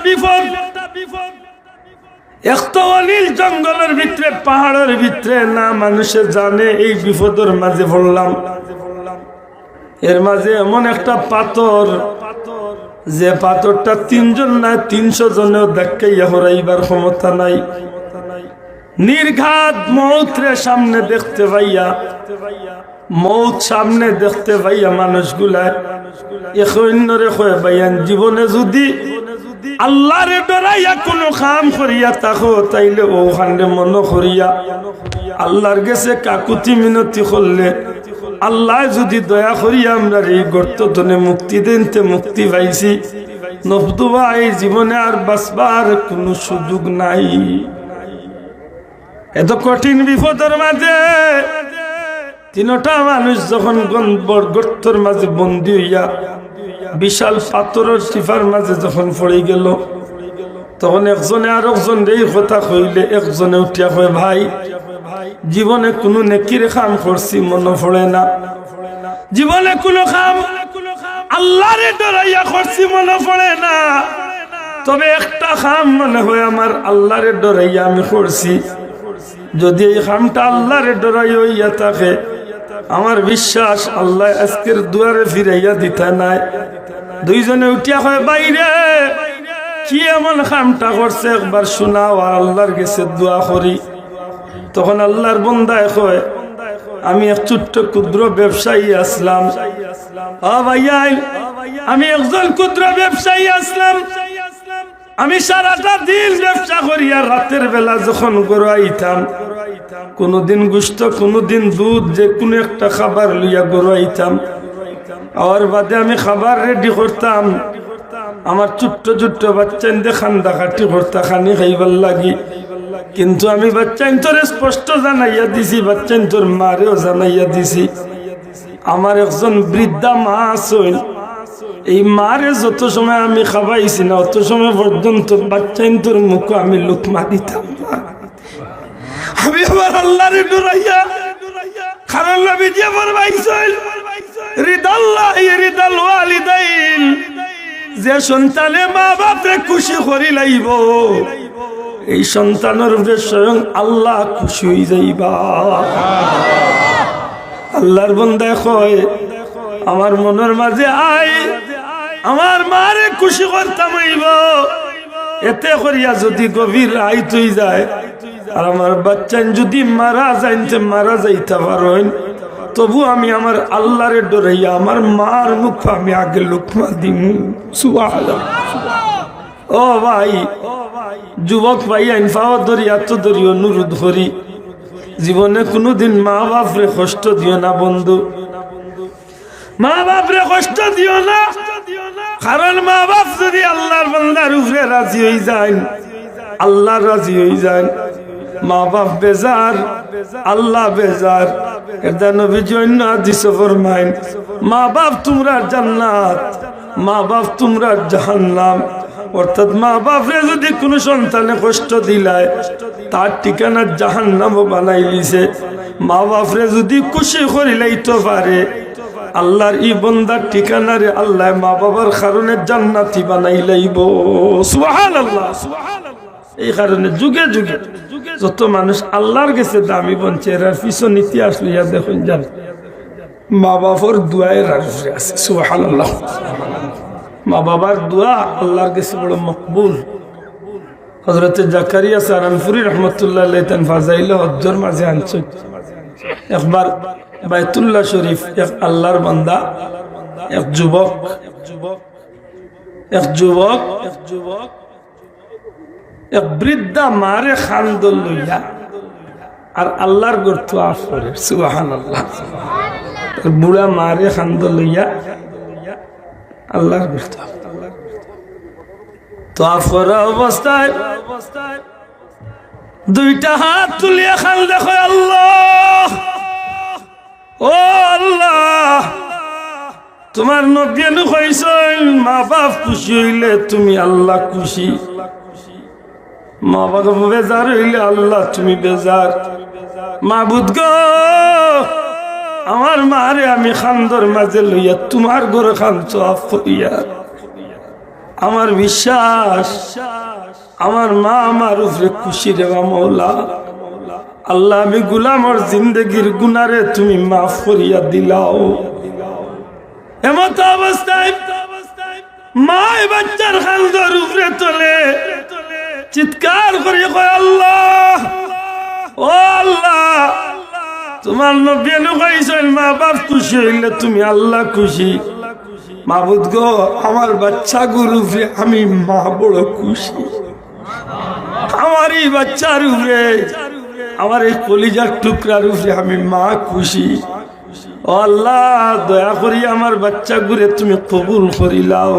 বিপদ। একটা অনিল জঙ্গলের ভিতরে, পাহাড়ের ভিতরে, না মানুষে জানে এই বিপদের মাঝে পড়লাম। এর মাঝে এমন একটা পাথর, যে পাথরটা 3 জন না 300 জনেও দেখাইয়া হরাইবার ক্ষমতা নাই। নির্ঘাত মৌতরে সামনে দেখতে পাইয়া, মৌত সামনে দেখতে পাইয়া মানুষগুলা এখনরে কয় ভাইয়ান, জীবনে যদি আল্লাহরে ডরাইয়া কোনো কাম করিয়া থাকো, তাইলে ওখানে মনে করিয়া আল্লাহর কাছে কাকুতি মিনতি করলে আল্লাহ যদি দয়া করিয়া আমরা এই গর্ত ধনে মুক্তি দিনতে মুক্তি পাইছি, নবদুবা এই জীবনে আর বাঁচবার কোনো সুযোগ নাই। এত কঠিন বিপদের মাঝে 3টা মানুষ যখন গর্তর মাঝে বন্দী হইয়া বিশাল পাথরের টিফার মাঝে যখন পড়ে গেল, তখন একজনে আর একজন এই কথা কইলে, একজনে উঠিয়া কয়, ভাই জীবনে কোনো নেকির কাম করছি মনে পড়ে না, জীবনে কোনো কাম আল্লাহরে ডরাইয়া করছি মনে পড়ে না, তবে একটা কাম মনে হয় আমার আল্লাহরে ডরাইয়া আমি করছি। যদি এই কামটা আল্লাহরে ডরাই হইয়া থাকে, আমার বিশ্বাস আল্লাহ আজকের দুয়ারে ফিরাইয়া দিতে নাই। 2 জনে উঠিয়া হয়, বাইরে কি এমন কামটা করছে একবার শোনাও, আর আল্লাহর কাছে দোয়া করি। তখন আল্লাহর বান্দায় কয়, আমি এক ছোট্ট ক্ষুদ্র ব্যবসায়ী আসলাম। ভাইয়া, আমি একজন ক্ষুদ্র ব্যবসায়ী আসলাম। আমি সারাটা দিন ব্যবসা করিয়া রাতের বেলা যখন গরু আইতাম, কোনদিন গোশত, কোনদিন দুধ, যে কোনো একটা খাবার লইয়া গরু আইতাম। আর বাদে আমি খাবার রেডি করতাম, আমার ছোট্ট ছোট্ট বাচ্চা খান্দা কাটি করতা খানি খাইবার লাগি। কিন্তু আমি বাচ্চাইন্তরে স্পষ্ট জানাইয়া দিছি, বাচ্চাইন্তর মারেও জানাইয়া দিছি, আমার একজন বৃদ্ধা মা আছেন, এই মারে যত সময় আমি খাবাইছি না, অত সময় পর্যন্ত বাচ্চাইন্তর মুখে আমি লুকমা দিতাম। আমি আবার আল্লাহরে ডরাইয়া, কারণ নবী যে ফরমাইছেন, রিদাল্লাহি রিদাল ওয়ালিদাইন, যে সন্তানে মা বাপরে খুশি করি লাইব, এই সন্তানের উপরে স্বয়ং আল্লাহ খুশি হয়ে যাইবা। আল্লাহর বান্দা কয়, আমার মনের মাঝে আয়, আমার মারে খুশি করতাম হইব, এতে করিয়া যদি গভীর আইত হয়ে যায়, আর আমার বাচ্চা যদি মারা যাইতে পারেন, তবু আমি আমার আল্লাহরে ডরাইয়া আমার মার মুখ আমি আগে লুকমা দিম। সুবহানাল্লাহ। ও ভাই, যুবক ভাই, আইনফাও ধরি, এত ধরি, অনুরোধ করি, জীবনে কোনোদিন মা বাপরে কষ্ট দিও না বন্ধু, মা বাপরে কষ্ট দিও না। কারণ মা বাপ যদি আল্লাহর বান্দার উপরে রাজি হয়ে যায়, আল্লাহ রাজি হয়ে যায়, মা বাপ বেজার, আল্লাহ বেজার। এটা নবীজি অন্য হাদিসে ফরমায়েন, মা বাপ তোমরা জান্নাত, মা বাপ তোমরা জাহান্নাম। অর্থাৎ মা বাপরে যদি কোনো সন্তানে কষ্ট দিলায়, তার ঠিকানা জাহান্নামও বানাই লিছে। মা বাপরে যদি খুশি করিলাইতে পারে, আল্লাহর ই বন্দার ঠিকানারে আল্লাহ মা বাবার কারণে জান্নাতি বানাই লাইব। সুবহানাল্লাহ। এই কারণে যুগে যুগে যত মানুষ আল্লাহর কাছে দামি বনছে, এর পিছন ইতিহাস লইয়া দেখুন, যান মা বাবার দোয়ায়ের আছে। সুবহানাল্লাহ। মা বাবার দোয়া আল্লাহর কাছে বড় মকবুল। হযরত জাকারিয়া সারানপুরি রহমতুল্লাহ আলাইহি তান ফাজাইল হজ্জর মাঝে আনছেন, একবার বাইতুল্লাহ শরীফ এক আল্লাহর বান্দা, এক যুবক এক বৃদ্ধা মারে খান্দল লইয়া আর আল্লাহর গর্ত আফ করে। সুবহানাল্লাহ। বুড়া মারে খান্দল লইয়া আল্লাহর গর্ত তো আফ করা অবস্থায় 2টা হাত তুলিয়া খাল দেখো, আল্লাহ, ও আল্লাহ, তোমার নবী কইছেন মা বাপ খুশি হইলে তুমি আল্লাহ খুশি, মা বাপ বেজার হইলে আল্লাহ তুমি বেজার। মাবুদ গো, আমার মারে আমি খান্দর মাঝে লইয়া তোমার ঘরে খানছো আফ করিয়া, আমার বিশ্বাস আমার মা আমার উপরে খুশি রে মৌলা। আল্লাহ আমি গোলামর জিন্দগির গুনারে তুমি মাফ করিয়া দিলাও। এমত অবস্থায় মা বাচ্চার খালদর উপরে তোলে চিৎকার করে কয় আল্লাহ, ও আল্লাহ, তোমার নবী কইছেন মা বাপ খুশি হইলে তুমি আল্লাহ খুশি। মাবুদ গো, আমার বাচ্চা গুরুফে আমি মা বড় খুশি। আমার এই বাচ্চার উপরে, আমার এই কলিজার টুকরার উপরে আমি মা খুশি। ও আল্লাহ, দয়া করি আমার বাচ্চা গুরে তুমি কবুল করিলাও।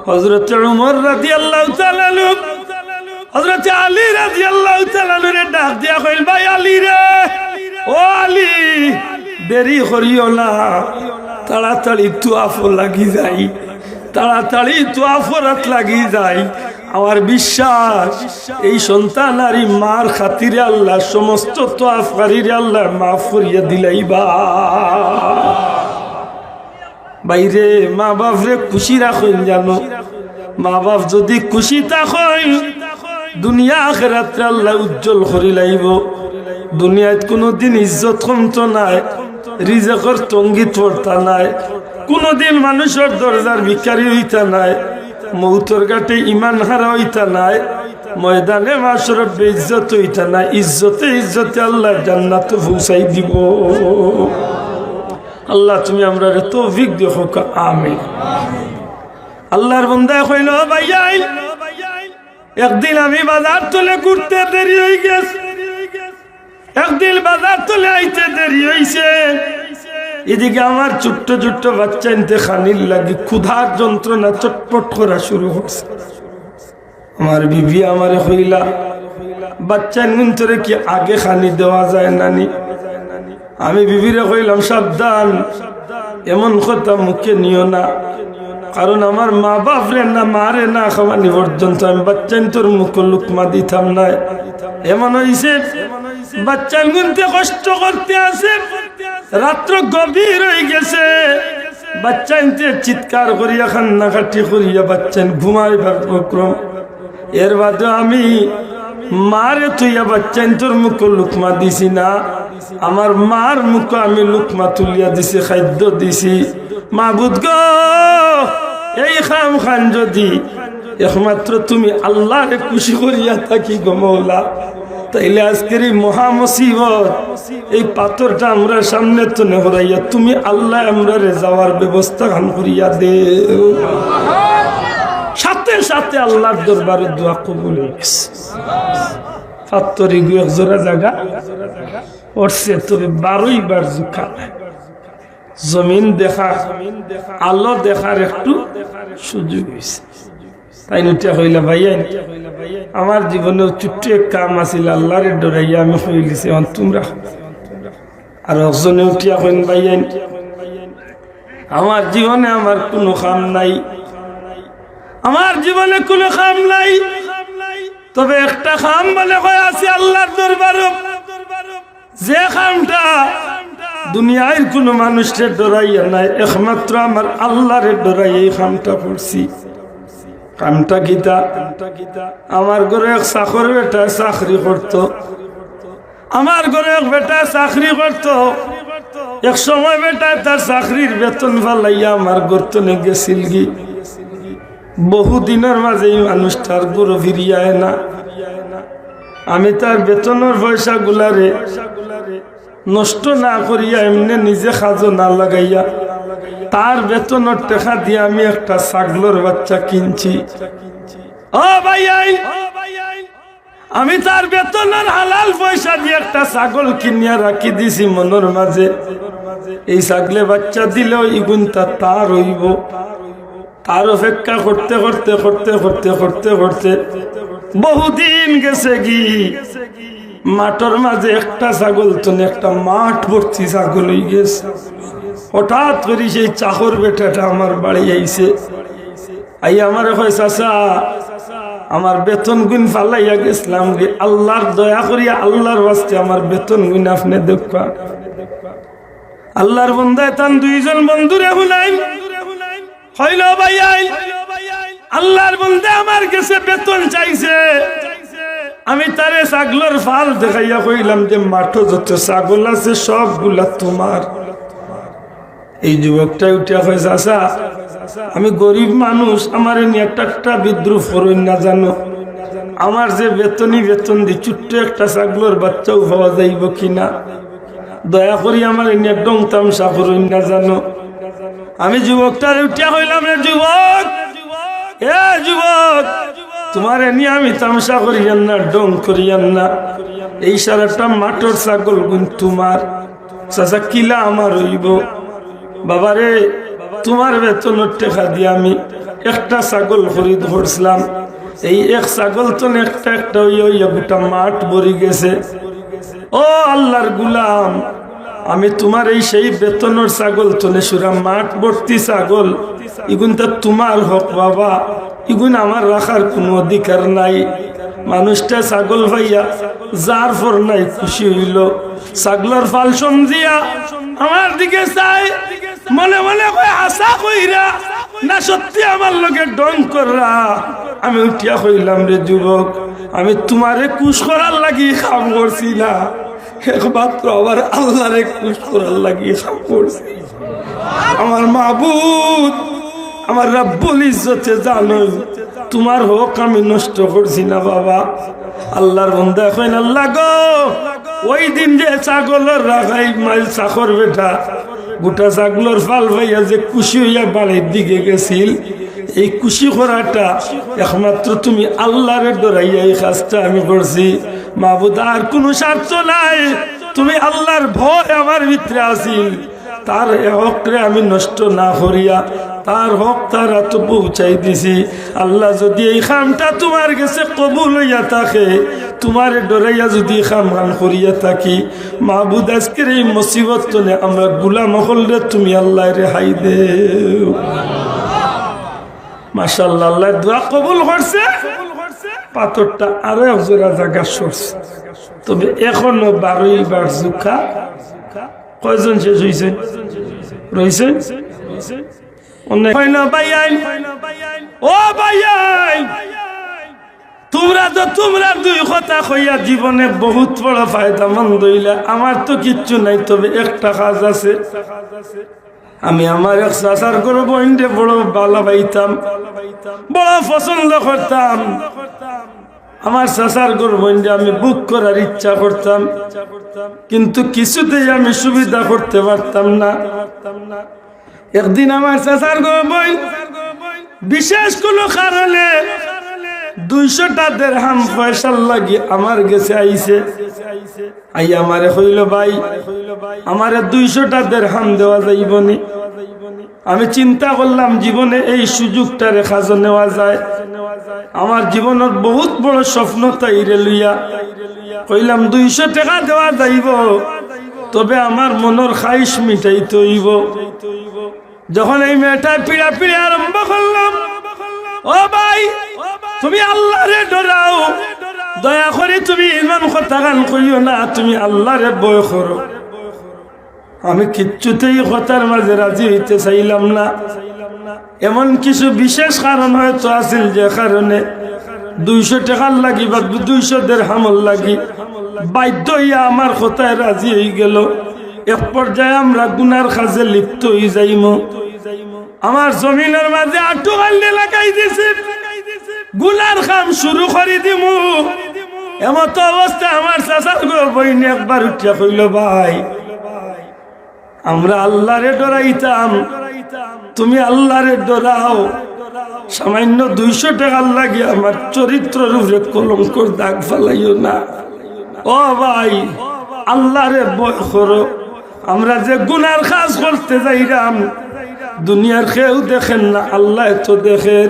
হযরত উমর রাদিয়াল্লাহু তাআলা আনহু হযরত আলী রাদিয়াল্লাহু তাআলা আনহু রে ডাক দিয়া কইল, ভাই আলী রে, ও আলী, দেরি করিও না, তাড়াতাড়ি তোয়াফ লাগি যাই, তাড়াতাড়ি তোয়াফরাত লাগি যাই। আমার বিশ্বাস এই সন্তান আর মার খাতিরে আল্লাহ সমস্ত তোয়াফকারীরে আল্লাহ মাফ করিয়া দিলাইবা। বাইরে মা বাপ রে খুশি রাখেন জানো। মা বাপ যদি খুশি থাকেন দুনিয়া আখিরাতে আল্লাহ উজ্জ্বল করে লাইব। দুনিয়াত কোনোদিন ইজ্জত কমতো নাই, রিজেকর তঙ্গিত পড়তা নাই, কোনোদিন মানুষের দরজার ভিখারি হইতা নাই, মৌতর ঘাটে ইমান হারা হইতা নাই, ময়দানে মাশরাত বেইজ্জত হইতা নাই। ইজ্জতে ইজ্জতে আল্লাহ জান্নাতে পৌঁছাই দিব। আল্লাহ তুমি আমরা তৌফিক দিও, আমিন। আল্লাহর বান্দা কইল, ভাইয়া একদিন আমি বাজার তুলে ঘুরতে দেরি হয়ে গেছে, একদিন বাজার তুলে আইতে দেরি হইছে। এদিকে আমার ছোট্ট ছোট্ট বাচ্চা ইন্তেখানির লাগি ক্ষুধার যন্ত্রণা চটপট করা শুরু হচ্ছে। আমার বিবি আমারে কইলা, বাচ্চা নিন্তরে কি আগে খানি দেওয়া যায় নানি? আমি বিবিরে কইলাম, সাবধান, এমন কথা মুখে নিও না, কারণ আমার মা বাপ রে না মারে না খাওয়ানি পর্যন্ত আমি বাচ্চা তোর মুখ লুকমা দিতাম না। এমন হইছে বাচ্চা গুনতে কষ্ট করতে আছে, রাত্র গভীর হয়ে গেছে, বাচ্চা চিৎকার করিয়া কান্নাকাটি করিয়া বাচ্চা ঘুমাইবার উপক্রম। এর বাদে আমি মারে তুইয়া বাচ্চা তোর মুখ লুকমা দিছি না, আমার মার মুখ আমি লুকমা তুলিয়া দিছি, খাদ্য দিছি। মাবুদ গো, এই খাম খান যদি একমাত্র তুমি আল্লাহরে খুশি করিয়া থাকি গো মৌলা, তাইলে আজকের এই মহা মুসিবত, এই পাথরটা আমরা সামনে তো নেহরাইয়া তুমি আল্লাহ আমরা যাওয়ার ব্যবস্থা খান করিয়া দেও। সাথে সাথে আল্লাহর দরবারে দোয়া কবুল হয়ে গেছে। পাথরি গু এক জোড়া জায়গা পড়ছে, তবে 12 বার জুকা জমিন দেখা, আলো দেখার একটু সুযোগ হয়েছে। তাই উঠে হইলা, ভাইয়া আমার জীবনে ছোট্ট এক কাম আছিল, আল্লাহরে ডরাইয়া আমি হইলিছি, তোমরা আর একজনে উঠিয়া হইন, ভাইয়া আমার জীবনে আমার কোনো কাম নাই, আমার জীবনে কোনো কাম নাই, তবে একটা কাম বলে কয় আছে আল্লাহর দরবার, যে কামটা দুনিয়ার কোনো মানুষের ডরাইয়া নাই, একমাত্র আমার আল্লাহরে ডরাই এই কামটা করছি। কামটা গীতা, আমার ঘরে এক চাকর বেটা চাকরি করত, আমার ঘরে এক বেটা চাকরি করত। এক সময় বেটা তার চাকরির বেতন ফালাইয়া আমার গর্তনে গেছিল গি। বহুদিনের মাঝে এই মানুষটার গুরু ফিরিয়ায় না। আমি তার বেতনের পয়সা গুলারে নষ্ট না করিয়া এমনি নিজে খাজো না লাগাইয়া তার বেতনের টাকা দিয়ে আমি একটা ছাগলের বাচ্চা কিনছি। ও ভাই, আমি তার বেতনের হালাল পয়সা দিয়ে একটা ছাগল কিনিয়া রাখি দিছি মনের মাঝে, এই ছাগলে বাচ্চা দিলেও ইগুনটা তার হইব। তার অপেক্ষা করতে করতে করতে করতে করতে করতে বহুদিন গেছে গি। মাঠের মাঝে একটা ছাগল তো একটা মাঠ ভর্তি ছাগল হয়ে গেছে। হঠাৎ করে সেই চাকর বেটাটা আমার বাড়ি আইছে, আই আমার কয়, চাচা আমার বেতন গুণ ফালাইয়া গেছিলাম রে, আল্লাহর দয়া করিয়া আল্লাহর ওয়াস্তে আমার বেতন গুণ আপনি দেখবা। আল্লাহর বন্দায় তান দুইজন বন্ধুরে হুনাই হইল ভাই, আল্লাহর বান্দা আমার কাছে বেতন চাইছে, আমি তারে ছাগলের ফাল দেখাইয়া কইলাম যে মাঠে যত ছাগল আছে সবগুলা তোমার। এই যুবকটা উঠিয়া কইছে, আচ্ছা আমি গরিব মানুষ, আমার এনে একটা বিদ্রুপ করুন না জানো, আমার যে বেতন দি ছোট্ট একটা ছাগলের বাচ্চাও পাওয়া যাইব কিনা, দয়া করি আমার এনে একদম তামসা করুন না জানো। আমি যুবকটার উঠিয়া কইলাম, রে যুবক, এ যুবক, তোমার এনে আমি তামসা করিয়ান না, ডং করিয়ান না, এই সারাটা মাঠের ছাগল গুণ তোমার, চাচা কিলা আমার হইব। বাবারে তোমার বেতনের টাকা দিয়ে আমি একটা ছাগল খরিদ করছিলাম, এই এক ছাগল তো একটা হইয়া গোটা মাঠ ভরি গেছে। ও আল্লাহর গুলাম, আমি তোমার এই সেই বেতনের ছাগল তনে সুরা মাঠ ভর্তি ছাগল, ইগুন তা তোমার হক বাবা, ইগুন আমার রাখার কোনো অধিকার নাই। মানুষটা ছাগল ভাইয়া যার ফর নাই খুশি হইল, ছাগলের ফাল সমজিয়া আমার দিকে চাই, মনে মনে কই আশা কইরা না সত্যি আমার লগে ডং কররা। আমি উঠিয়া কইলাম, রে যুবক, আমি তোমারে কুশ করার লাগি কাম করছি না, একমাত্র আমার আল্লাহরে কুশ করার লাগি কাম করছি। আমার মাবুদ, আমার রব্বুল ইজ্জতে জানো তোমার হক আমি নষ্ট করছি না বাবা। আল্লাহর বান্দা কইন, আল্লাহ গো, ওই দিন যে ছাগলের রাখাই মাইল চাকর বেটা গোটা ছাগলের ফাল ভাইয়া যে খুশি হইয়া বাড়ির দিকে গেছিল, এই খুশি করাটা একমাত্র তুমি আল্লাহরে ডরাইয়া এই কাজটা আমি করছি। মাবুদ, আর কোনো স্বার্থ নাই, তুমি আল্লাহর ভয় আমার ভিতরে আসিল, তার হকরে আমি নষ্ট না করিয়া তার হক তার এত পৌঁছাই দিছি। আল্লাহ যদি এই খামটা তোমার কাছে কবুল হইয়া থাকে, তোমার ডরাইয়া যদি খাম খান করিয়া থাকি, মাহবুদ আজকের এই মুসিবত তনে আমরা গুলাম হলরে তুমি আল্লাহ রেহাই দেও। মাশাআল্লাহ, আল্লাহ দোয়া কবুল করছে, পাথরটা আরো একজোড়া জায়গা সরছে, তবে এখনো 12 বার জুখা। কয়জন শেষ হয়েছে রয়েছে? তোমরা দুই কথা কইয়া জীবনে বহুত বড় ফায়দা মন্দ হইলা, আমার তো কিচ্ছু নাই, তবে একটা কাজ আছে। আমি আমার এক চাচার করে বইন্ডে বড় ভালো পাইতাম, বড় পছন্দ করতাম। আমার চাচার গর্বইন্ডে আমি বুক করার ইচ্ছা করতাম, কিন্তু কিছুতেই আমি সুবিধা করতে পারতাম না। একদিন আমার চাচার গর্বইন বিশেষ কোনো কারণে 200টা দিরহাম পয়সার লাগি আমার কাছে আইছে। আই আমারে কইল, ভাই আমারে 200টা দিরহাম দেওয়া যাইবনি। আমি চিন্তা করলাম জীবনে এই সুযোগটা রেখা নেওয়া যায়। আমার জীবনের বহুত বড় স্বপ্ন তাইরে লইয়া কইলাম 200 টাকা দেওয়া যাইব, তবে আমার মনের খাইশ মিটাইতে হইব। যখন এই মেয়েটা পিড়া পিড়া আরম্ভ করলাম, ও ভাই তুমি আল্লাহরে ডরাও, দয়া করে তুমি ইমান কথা গান কইও না, তুমি আল্লাহরে ভয় করো। আমি কিচ্ছুতেই কথার মাঝে রাজি হইতে চাইলাম না। এমন কিছু বিশেষ কারণ হয়তো আছিল, যে কারণে 200 টাকার লাগি বা 200 দিরহামর লাগি বাধ্য হইয়া আমার কথায় রাজি হয়ে গেল। এক পর্যায়ে আমরা গুনার কাজে লিপ্ত হয়ে যাইম। আমার জমিনের মাঝে আটু গাল্লে লাগাই দিছে, গুনার কাম শুরু করে দিমু। এমত অবস্থা আমার চাচার বইন একবার উঠিয়া কইল, ভাই আমরা আল্লাহরে ডরাইতাম, তুমি আল্লাহরে ডরাও, সামান্য 200 টাকার লাগে আমার চরিত্রের উপরে কলঙ্কর দাগ ফেলাইও না। ও ভাই আল্লাহরে ভয় করো। আমরা যে গুনার কাজ করতে যাইরাম, দুনিয়ার কেউ দেখেন না, আল্লাহ তো দেখেন।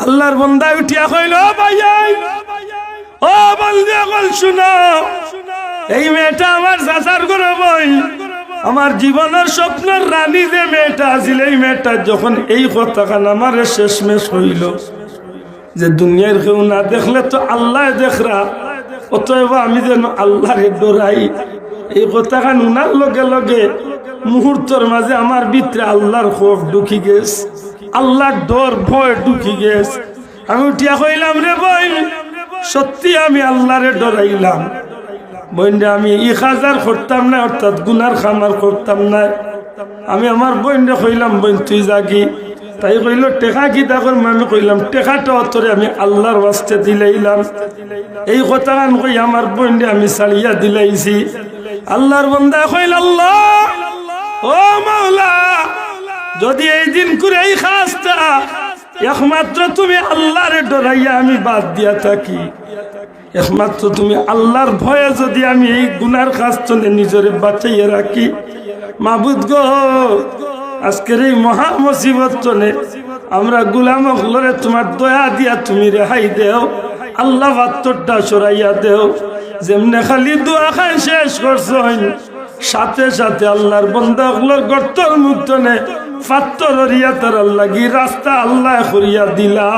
আল্লাহর বান্দা উঠিয়া কইল, ভাই ও বন্ধু বল শুনো, এই মেয়েটা আমার চাচার ঘরে বই, আমার জীবনের স্বপ্নের রানী যে মেয়েটা আছিল, এই মেয়েটা যখন এই কথাখান আমার শেষমেশ হইল যে দুনিয়ার কেউ না দেখলে তো আল্লাহ দেখরা, অতএব আমি যেন আল্লাহরে ডরাই, এই কথাখান উনার লগে লগে মুহূর্তের মাঝে আমার ভিতরে আল্লাহর খৌফ ঢুকি গেছে। আল্লাহর ডর ভয় ঢুকি গেছে। আমি উঠিয়া কইলাম, রে বোন, সত্যি আমি আল্লাহরে ডরাইলাম। বোনরে আমি ইখাজার করতাম না, অর্থাৎ গুনার খামার করতাম না। আমি আমার বোনরে কইলাম, বোন তুই জাগি। তাই কইল টেকা কি তা করবো? আমি কইলাম টেকাটা অতরে আমি আল্লাহর ওয়াস্তে দিলাইলাম। এই কথা গান কই আমার বোনরে আমি ছাড়িয়া দিলাইছি। আল্লাহর বান্দা কইল, আল্লাহ ও মাওলা, যদি এই দিন করে এই খাসটা একমাত্র তুমি আল্লাহরে ডরাইয়া আমি বাদ দিয়া থাকি, একমাত্র তুমি আল্লাহর ভয়ে যদি আমি এই গুনার কাজ চলে নিজরে বাঁচাইয়া রাখি, মাবুদ গো, আজকের এই মহা মুসিবত চলে আমরা গুলাম হলরে তোমার দয়া দিয়া তুমি রেহাই দেও। আল্লাহ বাত্তরটা সরাইয়া দেও। যেমনে খালি দোয়া খাই শেষ করছেন, সাথে সাথে আল্লাহর বান্দা হলর গর্তর মুক্তনে পাত্তর রিয়া তার লাগি রাস্তা আল্লাহ করিয়া দিলা।